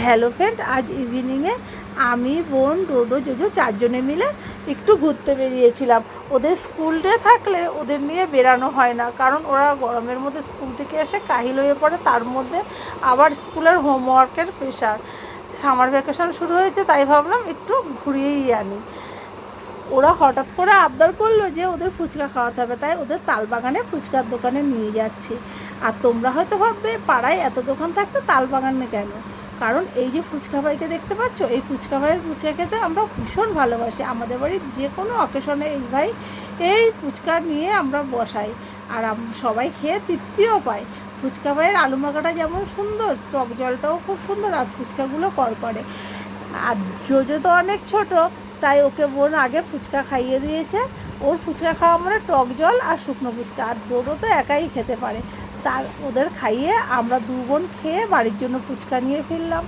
Hello friend, আজ ইভিনিংয়ে আমি, বোন, ডোডো, জোজো চারজনে মিলে একটু ঘুরতে বেরিয়েছিলাম। ওদের স্কুল ডে থাকলে ওদের নিয়ে বেরানো হয় না, কারণ ওরা গরমের মধ্যে স্কুল থেকে এসে কাহিল হয়ে পড়ে, তার মধ্যে আবার স্কুলের হোমওয়ার্কের প্রেশার। সামার ভ্যাকেশন শুরু হয়েছে, তাই ভাবলাম একটু ঘুরিয়েই আনি। ওরা হঠাৎ করে আবদার করলো যে ওদের ফুচকা খাওয়াতে হবে, তাই ওদের তালবাগানে ফুচকার দোকানে নিয়ে যাচ্ছি। আর তোমরা হয়তো ভাববে পাড়ায় এত দোকান থাকতে তালবাগানে কেন? কারণ এই যে ফুচকা ভাইকে দেখতে পাচ্ছ, এই ফুচকা ভাইয়ের ফুচকা খেতে আমরা ভীষণ ভালোবাসি। আমাদের বাড়ির যে কোনো অকেশনে এই ভাই এই ফুচকা নিয়ে আমরা বসাই, আর সবাই খেয়ে তৃপ্তিও পায়। ফুচকা ভাইয়ের আলু মাখাটা যেমন সুন্দর, টক জলটাও খুব সুন্দর, আর ফুচকাগুলো কড়কড়ে। আর জোজো তো অনেক ছোট, তাই ওকে বোন আগে ফুচকা খাইয়ে দিয়েছে। ওর ফুচকা খাওয়া মানে টক জল আর শুকনো ফুচকা, আর ডোডো তো একাই খেতে পারে। তার ওদের খাইয়ে আমরা দু বোন খেয়ে বাড়ির জন্য ফুচকা নিয়ে ফিরলাম।